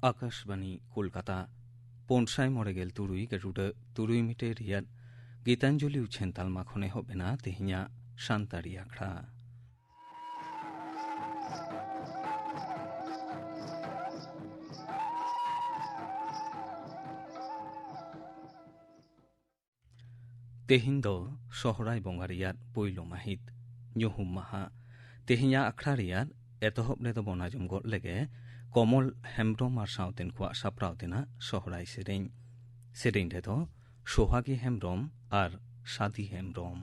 आकाशवाणी कोलकाता पौनसाय मरेगेल तुरुई गेरुड तुरुई मिटे रियाद गीतांजलि उछेन तालमा खने हो बेना तेहिया शांतारी आखड़ा तेहिन दो सोहराय बोंगा रियाद पोइलो माहित ᱧᱩᱦᱩᱢ ᱢᱟᱦᱟ ᱛᱮᱦᱮᱧᱟᱜ ᱟᱠᱷᱲᱟ ᱨᱮᱭᱟᱜ ᱮᱛᱚᱦᱚᱵ ᱨᱮᱫᱚ ᱵᱚᱱ ᱟᱸᱡᱚᱢ ᱜᱚᱫ ᱞᱮᱜᱮ ᱠᱚᱢᱚᱞ ᱦᱮᱢᱵᱨᱚᱢ ᱟᱨ ᱥᱟᱶᱛᱮᱱ ᱠᱚᱣᱟᱜ ᱥᱟᱯᱲᱟᱣ ᱛᱮᱱᱟᱜ ᱥᱚᱦᱨᱟᱭ ᱥᱮᱨᱮᱧ ᱨᱮᱫᱚ ᱥᱳᱦᱟᱜᱤ ᱦᱮᱢᱵᱨᱚᱢ ᱟᱨ ᱥᱟᱫᱤ ᱦᱮᱢᱵᱨᱚᱢ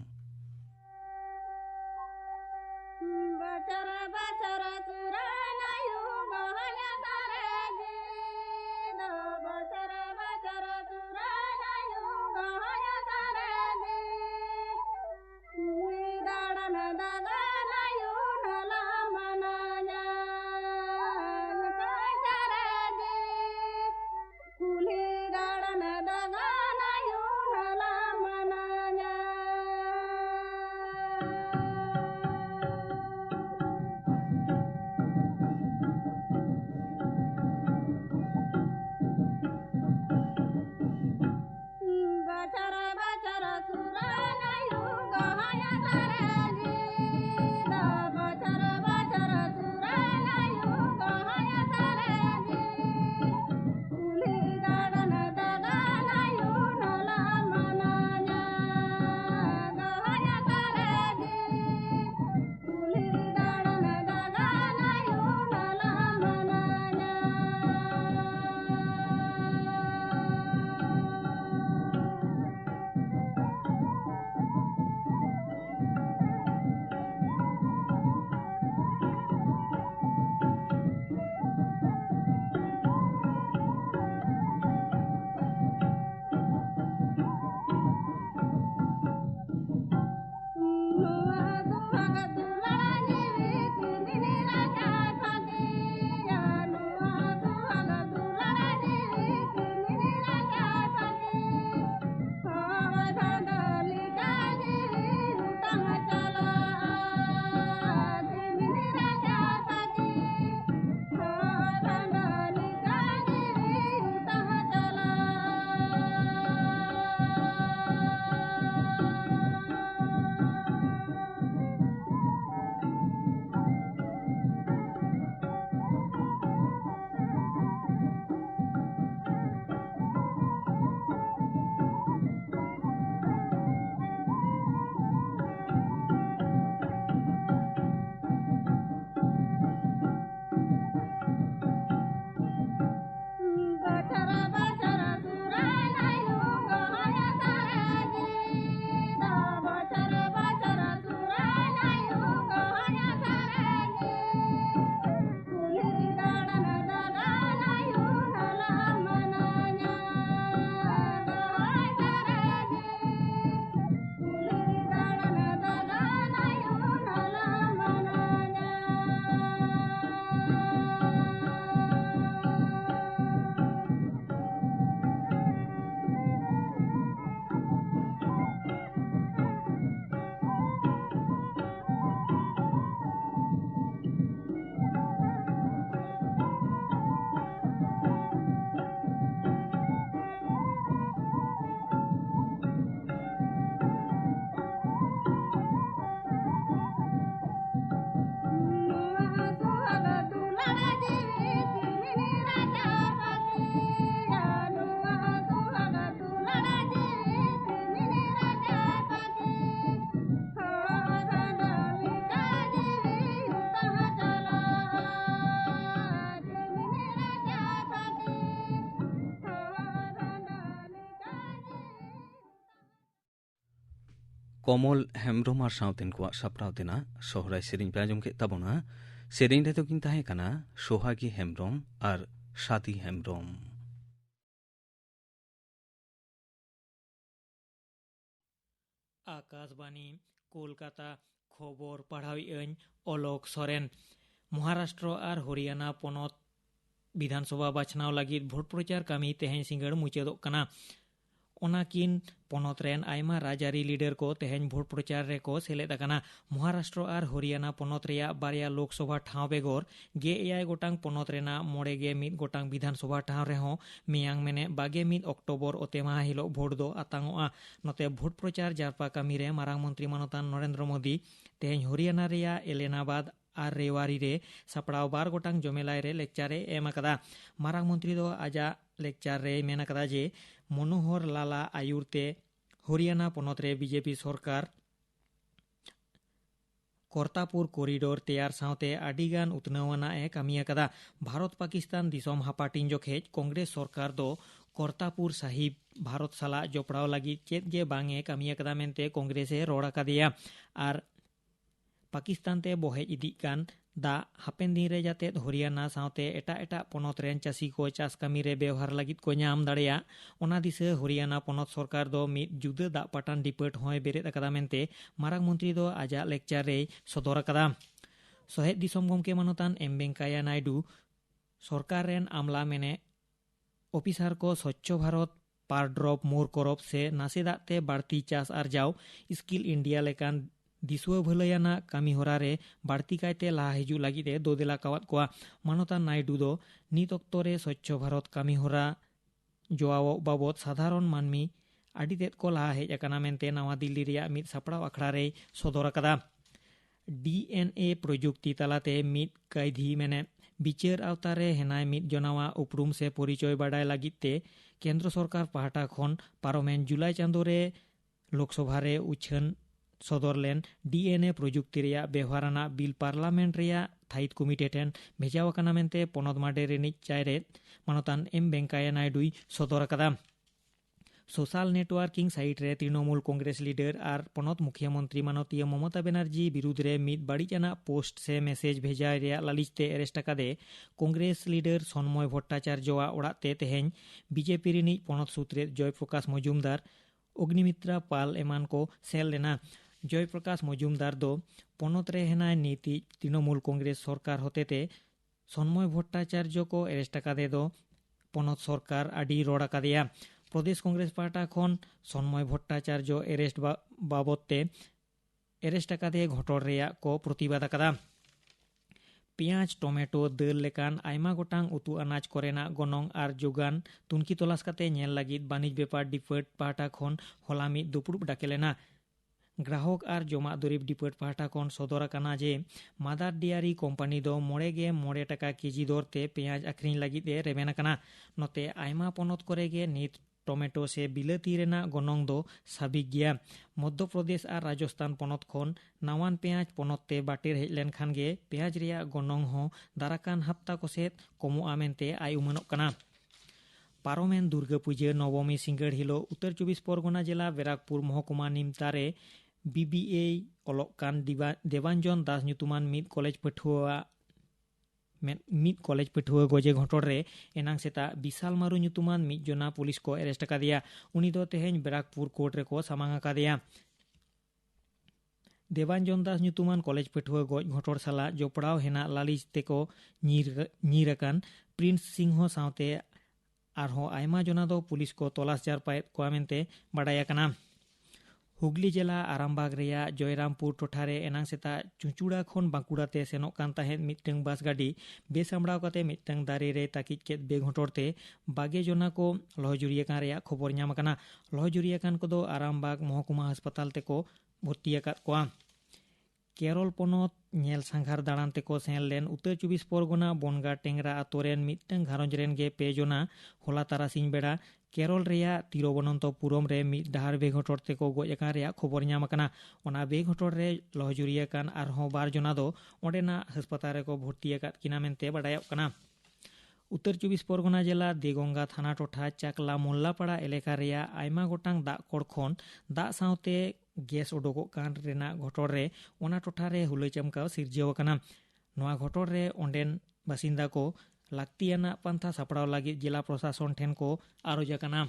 कमल हेम्ब्रम और साउतेन को सप्राव देना सोहराय सेरिंग पे आंजम के तबोना सेरिंग रे तो किन ताहे कना सोहागी हेम्ब्रम और सादी हेम्ब्रम आकाशवाणी कोलकाता खबर पढ़ावी अन अलोक सोरेन महाराष्ट्र और हरियाणा पनत विधानसभा बाछनाव लगी भोट प्रचार कामी तेहें सिंगड़ मुचादोग कना ओनाकिन पोनोत रेन आयमा राजारी लीडर को तेहेन भोट प्रचार रे को सेलेद अकाना। महाराष्ट्र और हरियाणा पोनोत रेया बारिया लोकसभा ठाव बेगोर 26 गोटांग पोनोत रेना 31 गोटांग विधानसभा ठाव रेहों मियांग मेने 21 अक्टोबर ओतेमा हिलो भोट दो आतांगोआ। नोते भोट प्रचार जारपा कामी रे मारांग मंत्री मानतान नरेंद्र मोदी तेहेन हरियाणा रेया एलेनाबाद और रेवारी रे सपड़ाव 12 गोटांग जमेलाय रे लेक्चारे एम अकदा। मारांग मंत्री दो आजा लेक्चार रे मेन अकदा जे मनोहर लाला आयुरते हरियाणा पोनोत रे बीजेपी सरकार करतापुर कॉरिडोर तैयार सावते आडिगान उतनावना ए कामी अकदा। भारत पाकिस्तान दिसोम हापाटिन जोखेज कांग्रेस सरकार दो करतापुर साहिब भारत साला जोपड़ाव लगी चेत गे बांगे कामी अकदा मेनते कांग्रेसे रोड़ अकादेया। आर पाकिस्तान ते बोहेज इदिग कान दा हापेन दिन रे जाते हरियाणा सावते एटा पोनोत रेन चासी को चास कामी रे व्यवहार लगित को नाम दाड़ेया। ओना दिसे हरियाणा पोनोत सरकार दो मिद जुदा दा पाटान डिपेट होय बेरेद अकदा मेनते मारांग मंत्री दो आजा लेक्चार रे सदर अकदा। सहेद दिसोम गमके मानतान एम वेंकैया नायडू सरकार रेन आमला मेने ऑफिसर को स्वच्छ भारत पार ड्रॉप मोर करब से नासे दाते बाड़ती चास आरजाव स्किल इंडिया लेकान दिसुआ भलायाना कामी होरा रे बाड़ती कायते लहा हिजू लगिते दोदेला कावत कोआ। मानतान नायडू दो नित अक्तो रे स्वच्छ भारत कामी होरा जोआव बाबत साधारण मानमी आडी तेद को लहा हेज अकाना मेनते नवा दिल्ली रिया मिद सपड़ाव अखड़ा रे सदर अकदा। डीएनए प्रजुक्ति तालाते मिद कैदी मेने बिचार आवतारे हेनाय मिद जनावा उपरूम से परिचय बाडाय लगिते केंद्र सरकार पाहटा खन पारोमेन जुलाई चांदो रे लोकसभा रे उछन सदर लेन डीएनए प्रजुक्ति रेया व्यवहाराना बिल पार्लामेंट रेया थाइत कमिटी ठेन भेजाव अकाना मेनते पोनोत माडे रेनिज चायरे मानतान एम वेंकैया नायडूई सदर अकदा। सोशल नेटवर्किंग साइट रे तृणमूल कांग्रेस लीडर और पोनोत मुख्यमंत्री मानतीय ममता बनर्जी विरुद्ध रे मिद बाड़ीजाना पोस्ट से मेसेज भेजाय रेया लालिचते अरेस्ट अकादे कांग्रेस लीडर सन्मय भट्टाचार्यवा ओड़ाते तेहेन बीजेपी रिनिज पोनोत सूत्रे जयप्रकाश मजुमदार अग्निमित्रा पाल एमान को सेल लेना। जयप्रकाश मजुमदार दो पोनोत रे हेनाय नीति तृणमूल कांग्रेस सरकार होतेते सन्मय भट्टाचार्य को अरेस्ट अकादे दो पोनोत सरकार आडी रोड़ अकादेया। प्रदेश कांग्रेस पार्टा खन सन्मय भट्टाचार्य अरेस्ट बाबते अरेस्ट अकादे घटोर रेया को प्रतिबाद अकादा। पेंयाज टमेटो दाल लेकान आयमा गोटांग उतु अनाज कोरेना गनंग आर जोगान तुनकी तलाश काते नेल लागिद बानिज बेपार डिपार्ट पाहटा खन होला मिद दुपुड़ुब डाकेलेना। ग्राहक और जमा दुरीब डिपार्ट पाहटा खन सदर अकाना जे मादार डेयरी कंपनी दो 9.9 टाका केजी दरते पेंयाज आखरिन लागिद ए रेबेन अकाना। नोते आयमा पोनोत कोरेगे नित टमेटो से बिलाती रेना गनंग दो साबिक गया। मध्य प्रदेश और राजस्थान पोनोत खन नावान पेंयाज पोनोत ते बाटेर हेज लेन खान गे पेंयाज रेया गनंग हो दाराकान हप्ता को सेत कमोआ मेनते आय उमानोग कना। पारोमेन दुर्गा पूजा नवमी सिंगड़ हिलो उत्तर 24 परगना जिला बैराकपुर महकुमा निमतारे बीबीए अलोकान देवांजन दास ᱧᱩᱛᱩᱢᱟᱱ मिद कॉलेज पठुआ गजे घटोर रे एनांग सेता विशाल मारू ᱧᱩᱛᱩᱢᱟᱱ मिद जना पुलिस को अरेस्ट अकादेया। उनी दो तेहेन बैराकपुर कोर्ट रे को सामांग अकादेया। देवांजन दास ᱧᱩᱛᱩᱢᱟᱱ कॉलेज पठुआ गज घटोर साला जोपड़ाव हेना लालिच तेको ᱧᱤᱨ अकान प्रिंस सिंह सावते आरहों आयमा जना दो पुलिस को तलाश जारपायेद कोआ मेनते बाडाय अकाना। हुगली जिला आरामबाग रेया जयरामपुर टोठारे एनांग सेता चुचुड़ा खन बांकुड़ाते सेनोग कान ताहेन मिदटंग बस गाड़ी बेसामड़ाव काते मिदटंग दारे रे ताकिज केद बेघटोरते 22 जना को लहजुरिया कान रेया खबर नाम अकाना। लहजुरिया कान को दो आरामबाग महकुमा अस्पताल तेको भर्ती अकाद कोआ। केरल पोनोत नेल सांघार दाड़ान तेको सेन लेन उत्तर 24 परगना बनगा टेंगरा आतोरेन मिदटंग घारंज रेन गे 2 जना होला तारासिंह बेड़ा केरल रेया तिरुवनंतपुरम रे मिद डाहार बेघटोर तेको गज अकान रेया खबर नाम अकाना। ओना बेघटोर रे लहजुरिया कान आरहों 12 जना दो ओंडेना अस्पताल रे को भर्ती अकाद किना मेनते बाडायोग कना। उत्तर 24 परगना जिला देगंगा थाना टोठा चाकला मोल्लापाड़ा एलेका रेया आयमा गोटांग दाग कोड़ खन दाग सावते गैस उडोगोग कान रेना घटोर रे ओना टोठा रे हुलई चमकाव सिरजाव अकाना। नोआ घटोर रे ओंडेन बासिंदा को लाक्तियाना पंथा सापड़ाव लगिद जिला प्रशासन ठेन को आरोज अकाना।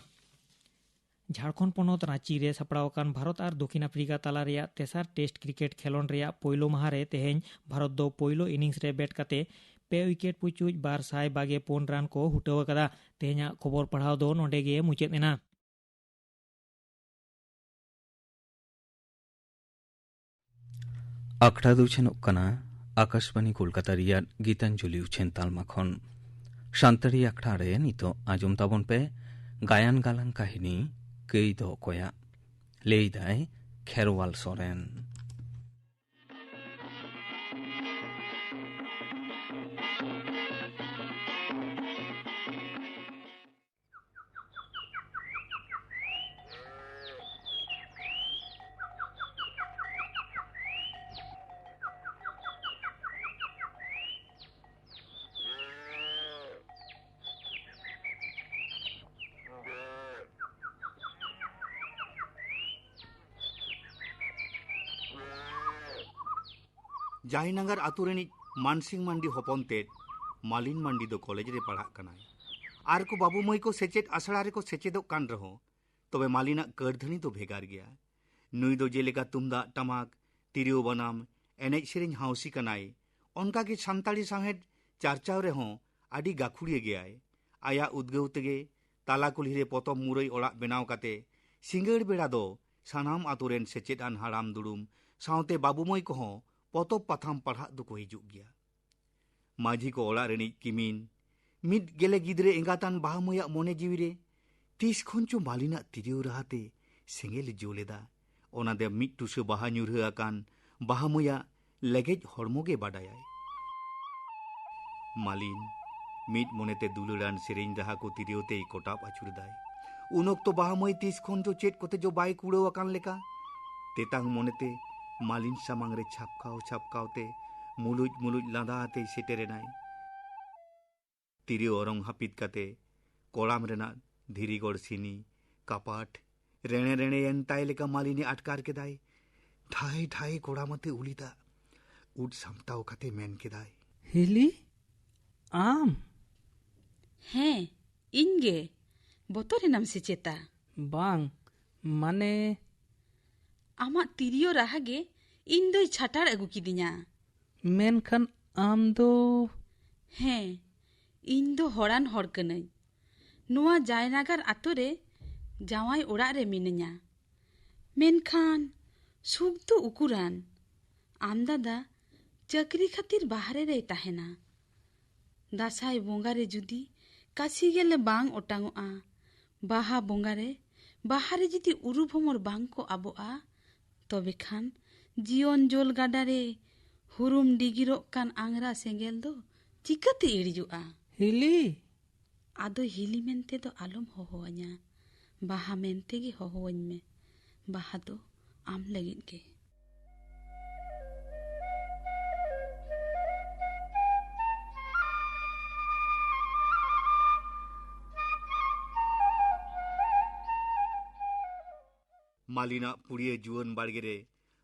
झारखंड पोनोत रांची रे सापड़ाव कान भारत और दक्षिण अफ्रीका तला रेया तेसार टेस्ट क्रिकेट खेलोन रेया पोयलो माह रे तेहेन भारत दो पोयलो इनिंग्स रे बैट काते 2 विकेट पुचुज 224 रन को हुटाव अकादा। तेहेना खबर पढ़ाव दो नोंडे गे मुचाद एना। ᱟᱠᱷᱲᱟ ᱫᱚ ᱩᱪᱷᱟᱹᱱᱚᱜ ᱠᱟᱱᱟ ᱟᱠᱟᱥᱵᱟণী ᱠᱳᱞᱠᱟᱛᱟ ᱨᱮᱭᱟᱜ ᱜᱤᱛᱟᱧᱡᱚᱞᱤ ᱩᱪᱷᱟᱹᱱ ᱛᱟᱞᱢᱟ ᱠᱷᱚᱱ ᱥᱟᱱᱛᱟᱲᱤ ᱟᱠᱷᱲᱟ ᱨᱮ ᱱᱤᱛᱚᱜ ᱟᱸᱡᱚᱢ ᱛᱟᱵᱚᱱ ᱯᱮ ᱜᱟᱭᱟᱱ ᱜᱟᱞᱟᱝ ᱠᱟᱹᱦᱱᱤ ᱠᱟᱹᱭ ᱫᱚ ᱚᱠᱚᱭᱟᱜ, ᱞᱟᱹᱭᱫᱟᱭ ᱠᱷᱮᱨᱣᱟᱞ ᱥᱚᱨᱮᱱ। जायनगर आतु रेनिज मानसिंह मांडी हपन तेज मालिन मांडी दो कॉलेज रे पढ़ा कनाय आर को बाबू मई को सेचेद आसड़ा रे को सेचेदो कान रहो तबे मालिना करधनी तो भेगार गया। नुई दो जेलेका तुमदा टमाक तिरियो बनाम एनेज सेरेñ हाउसी कनाय ओनका के सानताड़ी साहेद चारचाव रे हों आडी गाखुड़िए गयाय। आया उद्गव तेगे ताला कुल्ही रे पतम मुरई ओड़ा बेनाव काते सिंगड़ बेड़ा दो सानाम आतु रेन सेचेद आन हाड़ाम दुड़ुम सावते बाबू मई को हों पतब पाथाम पढ़ा दो को हिजुग गया। माझी को ओड़ा रेनिज किमिन मिद गेले गिदरे एंगातान बाहा मोया मोने जीवी रे तीस खनचो मालिना तिरियो राहाते सेंगेल जोलेदा ओना दे मिद टुसो बाहा ᱧᱩᱨᱦᱟᱹ आकान बाहा मोया लेगेज हड़मोगे बाडायाय। मालिन मिद मोनेते दुलड़ान सेरेñ राहा को तिरियोते कोटाब आचुरदाय उन ऑक्तो बाहा मोय तीस खनचो चेट कोते जो बाय कुड़ो आकान लेका तेतांग मोनेते मालिन सामांग रे छापकाव छापकावते मुलुज मुलुज लांदा आते सेटेरेनाय। तिरियो औरंग हापित काते कोड़ाम रेना धीरीगढ़ सिनी कापाट रेणे रेणे एंताय लेका मालिनी आटकार केदाय ठाई ठाई कोड़ामते उलिदा उड सामटाव काते मेन केदाय हिली आम ᱦᱮᱸ ᱤᱧ ᱜᱮ ᱵᱚᱛᱚᱨᱮᱱᱟᱢ ᱥᱮ ᱪᱮᱛᱟ? बांग माने ᱟᱢᱟᱜ ᱛᱤᱨᱭᱳ ᱨᱟᱦᱟ ᱜᱮ ᱤᱧ ᱫᱚᱭ ᱪᱷᱟᱴᱟᱲ ᱟᱹᱜᱩ ᱠᱤᱫᱤᱧᱟ। मेनखान आम दो ᱦᱮᱸ ᱤᱧ ᱫᱚ ᱦᱚᱲᱟᱱ ᱦᱚᱲ ᱠᱟᱹᱱᱟᱹᱧ। ᱱᱚᱣᱟ ᱡᱟᱭᱱᱟᱜᱟᱨ ᱟᱛᱳ ᱨᱮ ᱡᱟᱶᱟᱭ ᱚᱲᱟᱜ ᱨᱮ ᱢᱤᱱᱟᱹᱧᱟ। ᱢᱮᱱᱠᱷᱟᱱ ᱥᱩᱠ ᱫᱚ ᱩᱠᱩᱨᱟᱱ ᱟᱢ ᱫᱟᱫᱟ ᱪᱟᱹᱠᱨᱤ ᱠᱷᱟᱹᱛᱤᱨ ᱵᱟᱦᱨᱮ ᱨᱮᱭ ᱛᱟᱦᱮᱱᱟ। ᱫᱟᱸᱥᱟᱭ ᱵᱚᱸᱜᱟ ᱨᱮ ᱡᱩᱫᱤ ᱠᱟᱥᱤ ᱜᱮᱞᱮ ᱵᱟᱝ ᱚᱴᱟᱝᱚᱜᱼᱟ, ᱵᱟᱦᱟ ᱵᱚᱸᱜᱟ ᱨᱮ ᱵᱟᱦᱟ ᱨᱮ ᱡᱩᱫᱤ ᱩᱨᱩ ᱵᱷᱚᱢᱚᱨ ᱵᱟᱝ ᱠᱚ ᱟᱵᱚᱜᱼᱟ, ᱛᱚᱵᱮ ᱠᱷᱟᱱ ᱡᱤᱭᱚᱱ ᱡᱳᱞ ᱜᱟᱰᱟ ᱨᱮ ᱦᱩᱨᱩᱢ ᱰᱤᱜᱤᱨᱚᱜ ᱠᱟᱱ ᱟᱝᱨᱟ ᱥᱮᱸᱜᱮᱞ ᱫᱚ ᱪᱤᱠᱟᱹᱛᱮ ᱤᱲᱤᱡᱚᱜᱼᱟ? हिली ᱟᱫᱚ ᱦᱤᱞᱤ ᱢᱮᱱᱛᱮ ᱫᱚ ᱟᱞᱚᱢ ᱦᱚᱦᱚᱣᱟᱹᱧᱟ, ᱵᱟᱦᱟ ᱢᱮᱱᱛᱮ ᱜᱮ ᱦᱚᱦᱚᱣᱟᱹᱧ ᱢᱮ। ᱵᱟᱦᱟ ᱫᱚ ᱟᱢ ᱞᱟᱹᱜᱤᱫ ᱜᱮ। मालिना पुड़िए जुवन बाड़गे रे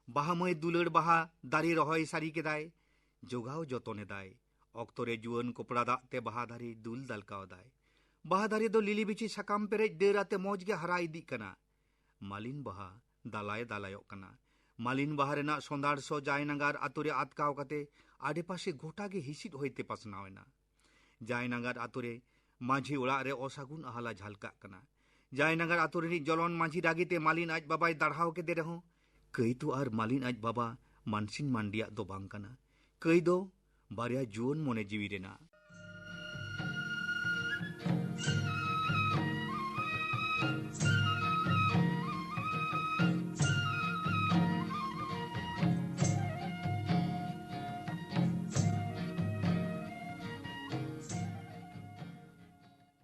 बाहा मय दुलड़ बाहा दारी रहोय सारी केदाय जोगाव जतनेदाय। ऑक्तो रे जुवन कोपड़ा दाग ते बाहा दारी दुल दालकावदाय। बाहा दारी दो लिली बिची साकाम पेरेज डेराते मौज गे हरा इदी कना। मालिन बाहा दालाय दालायोग कना। मालिन बाहा रेना सोंदाड़ सो जायनगर आतु रे आतकाव काते आडे पासे गोटा गे हिसिद होइते पासनावेना। जायनगर आतु रे माझी ओड़ा रे असागुन आहाला झालकाग कना। जायनगर आतु रेनि जलन माझी रागीते मालिन आज बाबाय दाढ़ाव केदे रहो कई तो आर मालिन आज बाबा मानसिन मांडिया दो बांग कना, कई दो बारिया जुवन मोने जीवी रेना।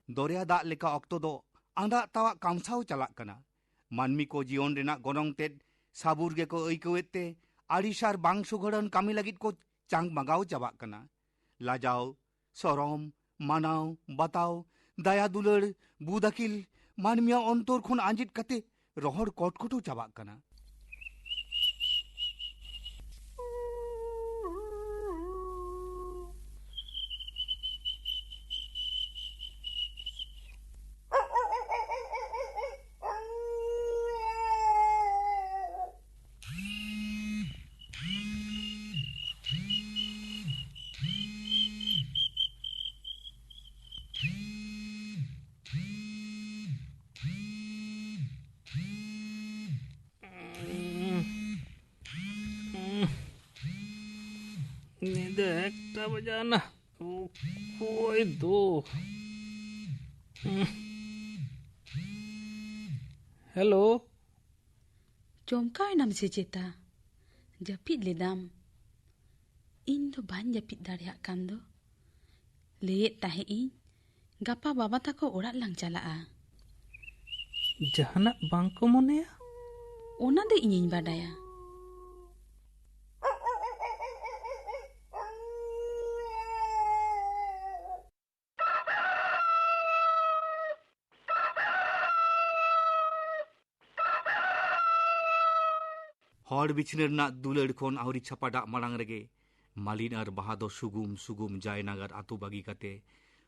दरिया दाग लेका ऑक्तो दो आंदा तावा कामसाव चलाक कना। मानमी को जीवन रेना गोनोंग तेद साबुर गे को ऐकवेते आड़िसार बांग सुघड़न कामी लगित को चांग मगाव चाबाक कना। लाजाव सरम मानाव बताव दाया दुलड़ बुदाकिल मानमिया अंतर खन आंजित कते रोहड़ कटकटो चाबाक कना। 1টা বাজানা कोई दो हेलो चमकावनाम से चेता जापिद लेदाम इन दो बाñ जापिद दाड़ेयाग कान दो लैयेद ताहे ᱤᱧ गापा बाबा ताको ओड़ाग लांग चालागा जहाना बांग को मोनेया ओना दो इᱧिᱧ बाडाया हर बिछने रना दुलड़ खन आवरी छापाडा मालांग रेगे मालिन और बाहा दो सुगुम सुगुम जायनागर आतु बागी काते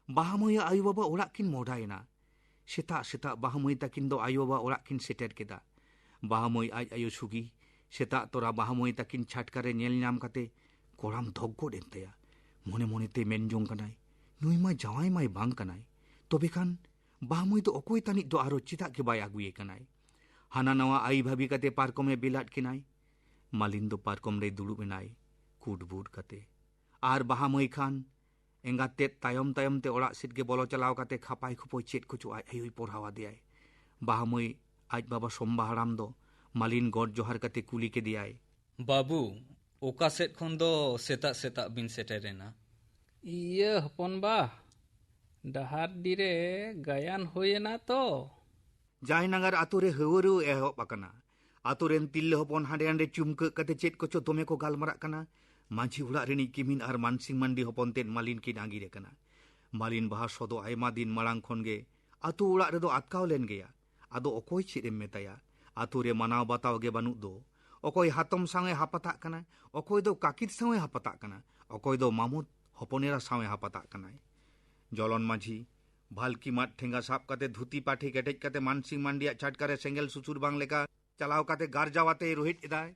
बाहा मया आयु बाबा ओड़ाग किन मोडायना सेता सेता बाहा मय ताकिन दो आयु बाबा ओड़ाग किन सेटेर केदा बाहा मय आज आयु सुगी सेता तोरा बाहा मय ताकिन छाटकारे नेल नाम काते कोराम धोगगोड एन ताया मने मने ते मेनजोंग कनाय नुई मा जावाय माय बांग कनाय तबे खान बाहा मय तो अकोय तानिक दो आरो चिता के बाय आगुये कनाय हाना नवा आई भाभी काते पारकमे बेलाट किनाय मालिन दो पारकम रे दुड़ुब एनाय कुटबुट काते आर बाहा मय खान एंगाते तायम तायम ते ओड़ा सिट के बोलो चलाव काते खापाय खुपोय चेत कुचु आय आयुय पढ़ावा दियाय बाहा मय आज बाबा सोमबा हराम दो मालिन गॉड जोहार काते कुली के दियाय बाबू ओका सेट खन दो सेता सेता बिन सेटेरेना इया हपन बा डहार दिरे गायन होयना तो जायनागर आतुरे हवरु एहब आकना आतुरेन तिल्ले हपन हांडे हांडे चुमक काते चेत कोचो दोमे को गालमाराग कना मांझी उड़ा रेनी किमिन आर मानसिंग मांडी हपन तेन मालिन किन आंगिरे कना मालिन बाहा सदो आयमा दिन मालांग खन गे आतु उड़ा रेदो आतकाव लेन गेया आदो अकोय चेदे मेताया आतुरे मानाव बाताव गे बानु दो अकोय हातम सावे हापाता कना अकोय दो काकित सावे हापाता कना अकोय दो मामुद हपनेरा सावे हापाता कना जलन माझी भालकी माठ ठेंगा साब काते धुती पाठी केटेज काते मानसिंग मांडिया छाटकारे सेंगेल सुसुर बांग लेका चलाव काते गारजावाते रोहित इदाय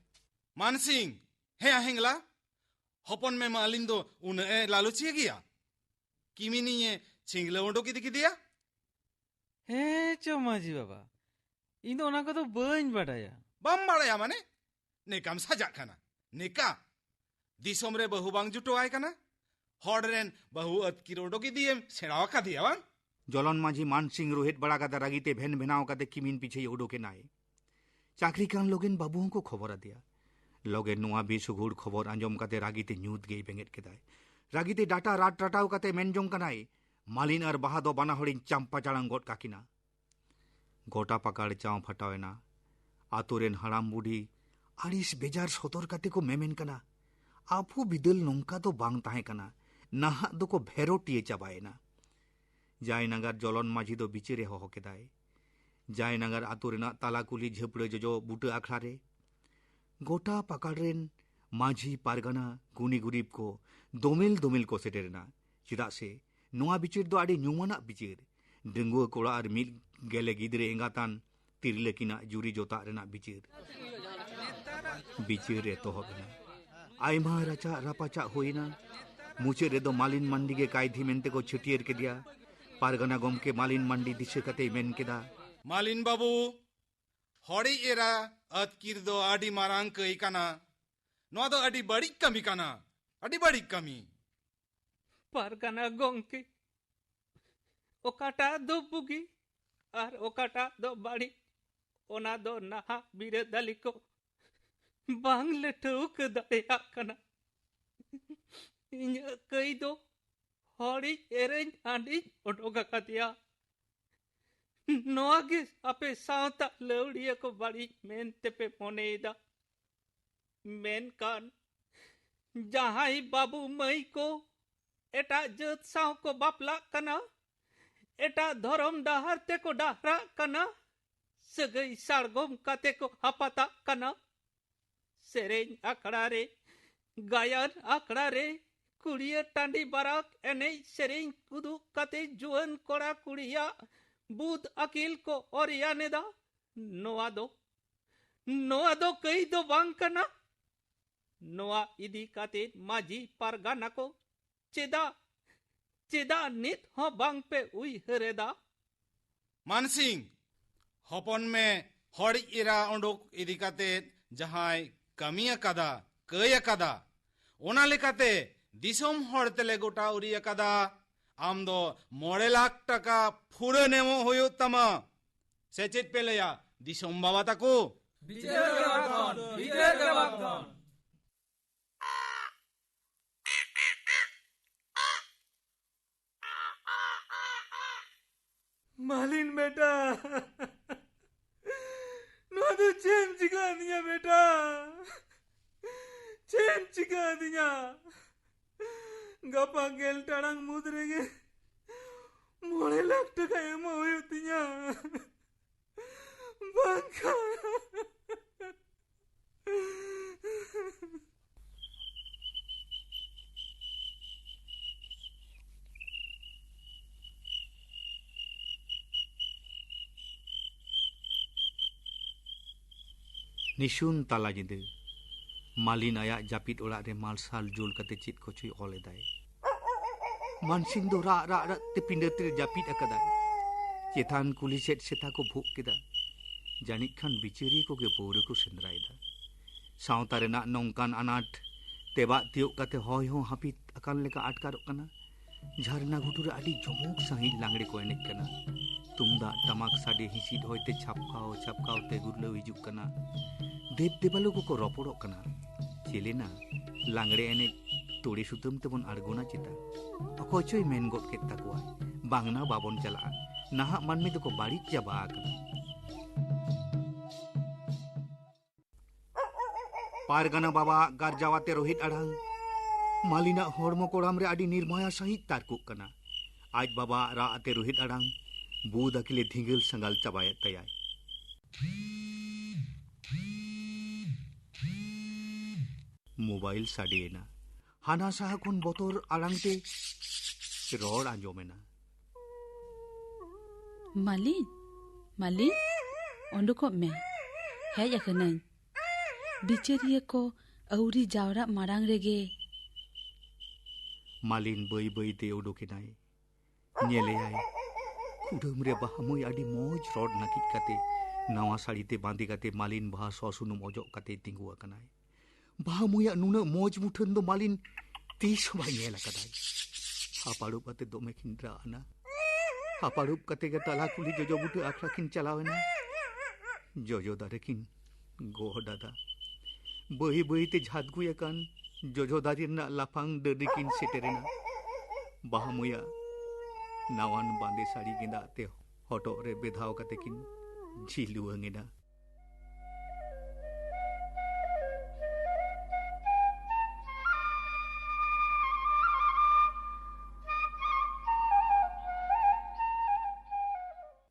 मानसिंग हे आहेंगला हपन में मालिन दो उन लालुचिए गया किमिनी ये छिंगले ओंडो की दिखी दिया हे चो माजी बाबा इन दो ओना को तो बाñ बाडाया बम बाड़ाया माने नेकाम साजा खाना नेका दिसोम रे बहु बांग जुटो आय काना हॉडरेन बहु अतकी रोडो की दिए सेड़ावा का दिया बांग जलन माझी मानसिंग रोहित बड़ा काते रागीते भेन भेनाव काते किमिन पीछे उडोके नाय चाकरी कान लोगेन बाबुओं को खबर दिया लोगे नुआ बेसुगुड़ खबर आंजम काते रागीते न्यूत गई बेंगेट केदाय रागीते डाटा राट टाटाव काते मेनजोंग कनाय मालिन और बाहा दो बाना हड़िन चांपा चाड़ांग गोट काकिना गोटा पकाड़ चाव फटावेना आतुरेन हराम बुढ़ी आड़िस बेजार सतर काते को मेमेन कना आपू बिदल नोंका तो बांग ताहे कना नाहा दो को भेरोटिए चाबायना जायनागार जलन माझी दो बिचेरे होहो केदाय जायनागार आतु रेना ताला कुली झपड़े जोजो बुटे आखड़ा रे गोटा पकाड़रेन माझी पारगाना गुनी गुरीब को दोमेल दोमेल को सेटेरेना चिदा से नोआ बिचेर दो आड़ी न्यूमाना बिचेर डेंगुआ कोड़ा और मिल गेले गिदरे एंगातान तिरले किना जुरी जोता रेना बिचेर बिचेर एतोहबना आयमा राचा रापाचा होइना मुचे रे दो मालिन मंडी के कायधी मेनते को छटियर के दिया पारगाना गमके मालिन मंडी दिशे कते मेन केदा मालिन बाबू हड़ी एरा अतकिर दो आडी मारांग कई काना नो दो आडी बड़ी कमी काना आडी बड़ी कमी पारगाना गोंके ओकाटा दो बुगी आर ओकाटा दो बाड़ी ओना दो नाहा बिरे दाली को बांग लेटुक दाया कना इन्या कई दो हड़ी एरें आडी ओडोगा कातिया नोआगे आपे सावता लौड़िया को बड़ी मेन तेपे मोनेदा मेन कान जहाई बाबू मई को एटा जत साव को बापला कना एटा धरम डाहर ते को डाहरा कना सगई साड़गोम काते को हापाता कना सेरेन आखड़ा रे गायन आखड़ा रे कुड़िया टांडी बाराक एने सेरेन कुदू काते जुअन कोड़ा कुड़िया बुध अकील को और याने दा नोआ दो कई दो बांग कना नोआ इदी काते माजी पारगाना को चेदा नित हो बांग पे उई हरेदा मानसिंग हपन में हड़ी एरा ओंडोक इदी काते जहाय कमिया कादा कया कादा ओना लेकाते दिसोम हर तेले गोटा उरी अकादा आम दो 9 लाख टका फुरे नेमो होयो तमा सेचेत पेलेया दिसोम बाबा ताको मालिन बेटा नो तो चैन चिका दिया बेटा चैन चिका दिया गपा गेल टाड़ांग मुद्रे गे 9 लाख टका एम होयो तिया बांका निशुन ताला जिंदे मालिन आया जापित ओड़ा रे मालसाल जुल कते चित को चुई ओलेदाय मानसिंग दो रा रा रा ते पिंडे ते जापित अकदाय चेतान कुली सेट सेता को भूक किदा जानिक खान बिचेरी को गे पौरे को सेंद्रायदा सावता रेना नोंकान अनाट तेबा तियोक कते होय हो हापित अकान लेका आटकारok kana झरना घुटुरे आदि जमोक साही लांगड़े को एनेज kana तुमदा टमाक साडे हिसिद होयते छापकाव छापकाव ते गुरलो हिजुक kana देव देवालो को रपड़ok kana चेलेना लांगड़े एनेज तोड़े सुतम तेबन आड़गोना चिता अको चोय मेन गद केत ताकोआ बांगना बाबन चला नाहा मानमी दको बाड़ी चाबा आकना पारगाना बाबा गारजावाते रोहित अड़ांग मालिना हड़मो कोड़ाम रे आदि निर्माया सहित तारकुक kana आज बाबा रा आते रोहित अड़ांग बूद अकिले धिंगल संगाल चाबायत तयाय मोबाइल साडेना हाना साहा खन बतर आड़ांगते रोड आंजमेना मालिन मालिन ओंडुको में हेज अकनाई बिचरिया को औरी जावरा मारांग रेगे मालिन बई बई ते उडुकिनाय नेलेयाय खुडम रे बाहमुय आदि मोज रोड नाकित काते नवा साड़ी ते बांधी काते मालिन बाहा ससुनुम ओजोक काते तिंगु अकनाय बाहमुय नुना मोज मुठन दो मालिन तीस बाय नेल अकदाय हापाड़ुप काते दोमे खिंद्रा आना हापाड़ुप काते गे ताला कुली जोजो बुटे आखरा किन चलावेना जोजो दारे किन गो दादा बही बही ते झादगुय अकान जोजो दारी ना लाफांग दर्दी किन सेटेरेना बाहमुया नावान बांदे साड़ी गेंदा ते हटो रे बेधाव काते किन झिलुआंगेना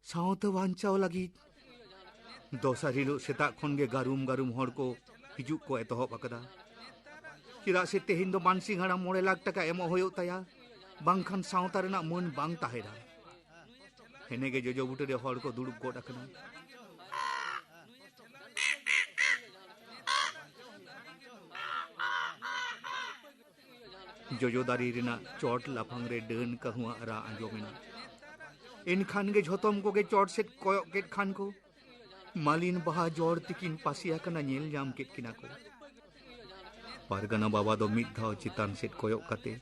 सावते वांचाव लगी दोसार हिलो सेता खन गे गारुम गारुम हड़ को हिजुक को एतहब अकदा चिरा से तेहिन दो मानसिंग हाड़ा 9 लाख टका एमो होयो तया बांखान सावता रेना मन बांग ताहेरा हेनेगे जोजो बुटे रे हड़ को दुड़ुब गोड अकना जोजो दारी रेना चोट लाफांग रे डन कहवा रा आंजोमेना इनखान गे झोतम को गे चोट सेट कोयक केट खान को मालिन बाहा जोड़ तिकिन पासिया कना नेल जाम केट किना को पारगाना बाबा दो मिद धाव चितान सेट कोयक काते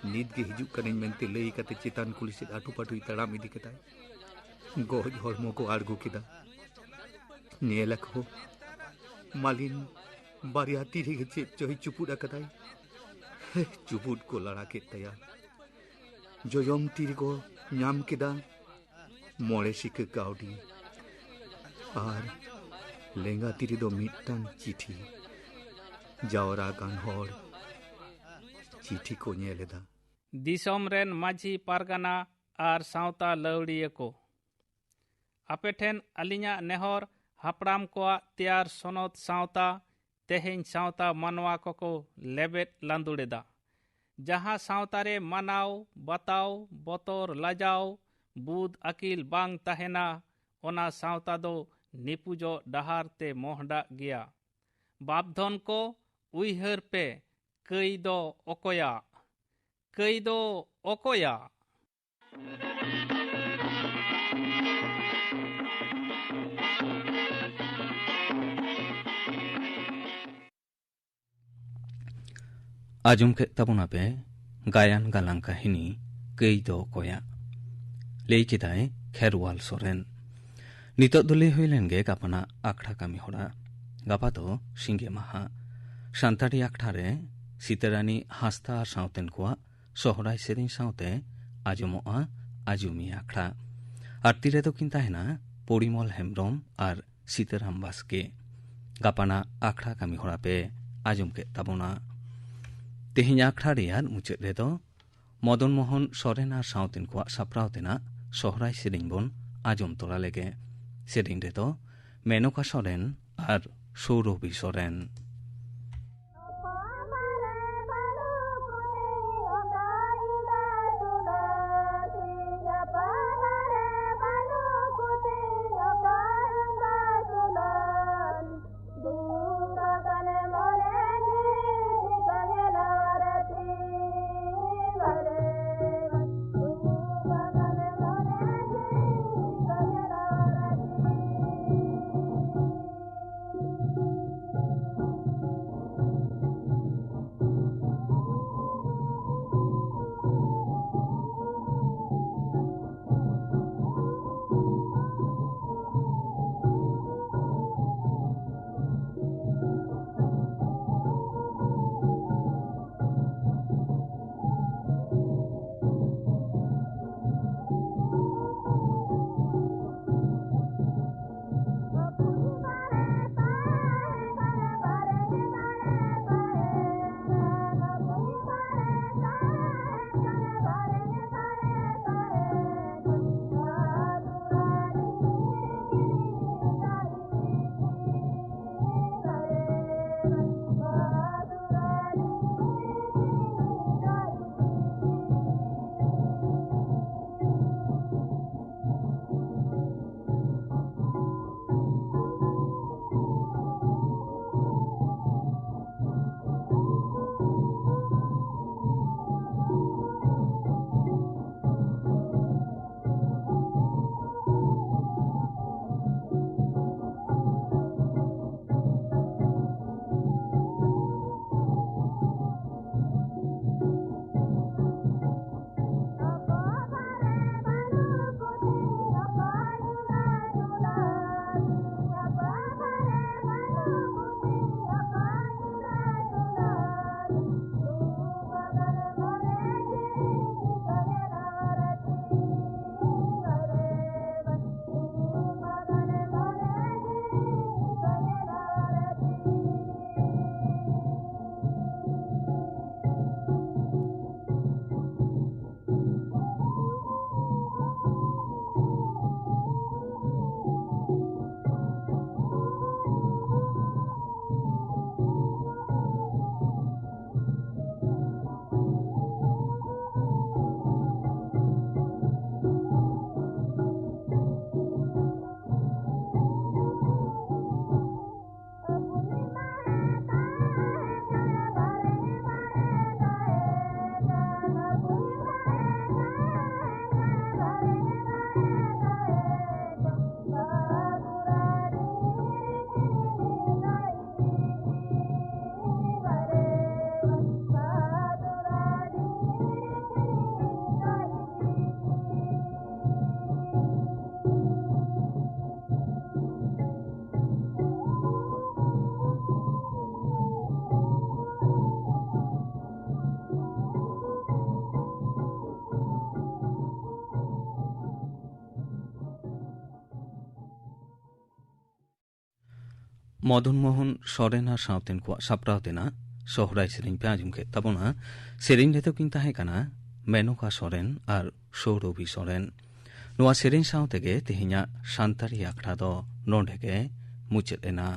नीत गे हिजुक कनें मेनते लई काते चितान कुली सेट आटू पाटुई तड़ाम इदी केताय गोज हड़मो को आड़गो केदा नेलको मालिन बारिया तीरे गे चेत चोही चुपुड अकदाय चुपुड को लड़ा केत तया जोजोम तीर को नाम केदा 9 सिक काउडी आर लेंगा तीरे दो मिटन चिठी जावरा कान हड़ चिठी को नेलेदा दिसोम रेन माझी पारगाना आर सावता लौड़िया को आपेठेन अलिया नेहर हापड़ाम को तैयार सनद सावता तेहें सावता मानवा को लेबेट लांदुड़ेदा जहाँ सावतारे मानाव बताव बतर लाजाव बुद अकिल बांग तहेना ओना सावता दो निपुजो डहार ते मोहडा गया बापधन को उइहर पे कई दो ओकोया ᱟᱸᱡᱚᱢ ᱠᱮᱫ ᱛᱟᱵᱚᱱᱟ ᱯᱮ ᱜᱟᱭᱟᱱ ᱜᱟᱞᱟᱝ ᱠᱟᱹᱦᱤᱱᱤ ᱠᱟᱹᱭ ᱫᱚ ᱚᱠᱚᱭᱟᱜ, ᱞᱟᱹᱭ ᱠᱮᱫᱟᱭ ᱠᱷᱮᱨᱣᱟᱞ ᱥᱚᱨᱮᱱ। ᱱᱤᱛᱚᱜ ᱫᱚ ᱞᱟᱹᱭ ᱦᱩᱭ ᱞᱮᱱ ᱜᱮ ᱜᱟᱯᱟᱱᱟᱜ ᱟᱠᱷᱲᱟ ᱠᱟᱹᱢᱤ ᱦᱚᱨᱟ। ᱜᱟᱯᱟ ᱫᱚ ᱥᱤᱸᱜᱮ ᱢᱟᱦᱟ। ᱥᱟᱱᱛᱟᱲᱤ ᱟᱠᱷᱲᱟ ᱨᱮ ᱥᱤᱛᱟᱹᱨᱟᱱᱤ ᱦᱟᱸᱥᱫᱟ ᱟᱨ ᱥᱟᱶᱛᱮᱱ ᱠᱚᱣᱟᱜ ᱥᱚᱦᱨᱟᱭ ᱥᱮᱨᱮᱧ ᱥᱟᱶᱛᱮ ᱟᱸᱡᱚᱢᱚᱜᱼᱟ ᱟᱸᱡᱚᱢᱤᱭᱟᱹ ᱟᱠᱷᱲᱟ। ᱟᱨ ᱛᱤ ᱨᱮᱫᱚ ᱠᱤᱱ ᱛᱟᱦᱮᱱᱟ ᱯᱚᱨᱤᱢᱚᱞ ᱦᱮᱢᱵᱨᱚᱢ ᱟᱨ ᱥᱤᱛᱟᱹᱨᱟᱢ ᱵᱟᱥᱠᱮ। ᱜᱟᱯᱟᱱᱟᱜ ᱟᱠᱷᱲᱟ ᱠᱟᱹᱢᱤ ᱦᱚᱨᱟ ᱯᱮ ᱟᱸᱡᱚᱢ ᱠᱮᱫ ᱛᱟᱵᱚᱱᱟ। ᱛᱮᱦᱮᱧ ᱟᱠᱷᱲᱟ ᱨᱮᱭᱟᱜ ᱢᱩᱪᱟᱹᱫ ᱨᱮᱫᱚ ᱢᱚᱫᱚᱱ ᱢᱳᱦᱚᱱ ᱥᱚᱨᱮᱱ ᱟᱨ ᱥᱟᱶᱛᱮᱱ ᱠᱚᱣᱟᱜ ᱥᱟᱯᱲᱟᱣ ᱛᱮᱱᱟᱜ ᱥᱚᱦᱨᱟᱭ ᱥᱮᱨᱮᱧ ᱵᱚᱱ ᱟᱸᱡᱚᱢ ᱛᱚᱨᱟ ᱞᱮᱜᱮ। ᱥᱮᱨᱮᱧ ᱨᱮᱫᱚ ᱢᱮᱱᱚᱠᱟ ᱥᱚᱨᱮᱱ ᱟᱨ ᱥᱳᱨᱚᱵᱷᱤ ᱥᱚᱨᱮᱱ। ᱢᱚᱫᱚᱱ ᱢᱳᱦᱚᱱ ᱥᱚᱨᱮᱱ ᱟᱨ ᱥᱟᱶᱛᱮᱱ ᱠᱚᱣᱟᱜ ᱥᱟᱯᱲᱟᱣ ᱛᱮᱱᱟᱜ ᱥᱚᱦᱨᱟᱭ ᱥᱮᱨᱮᱧ ᱯᱮ ᱟᱸᱡᱚᱢ ᱠᱮᱫ ᱛᱟᱵᱚᱱᱟ। ᱥᱮᱨᱮᱧ ᱨᱮᱫᱚ ᱠᱤᱱ ᱛᱟᱦᱮᱸ ᱠᱟᱱᱟ ᱢᱮᱱᱚᱠᱟ ᱥᱚᱨᱮᱱ ᱟᱨ ᱥᱳᱨᱚᱵᱷᱤ ᱥᱚᱨᱮᱱ। ᱱᱚᱣᱟ ᱥᱮᱨᱮᱧ ᱥᱟᱶ ᱛᱮᱜᱮ ᱛᱮᱦᱮᱧᱟᱜ ᱥᱟᱱᱛᱟᱲᱤ ᱟᱠᱷᱲᱟ ᱫᱚ ᱱᱚᱰᱮ ᱜᱮ ᱢᱩᱪᱟᱹᱫ ᱮᱱᱟ।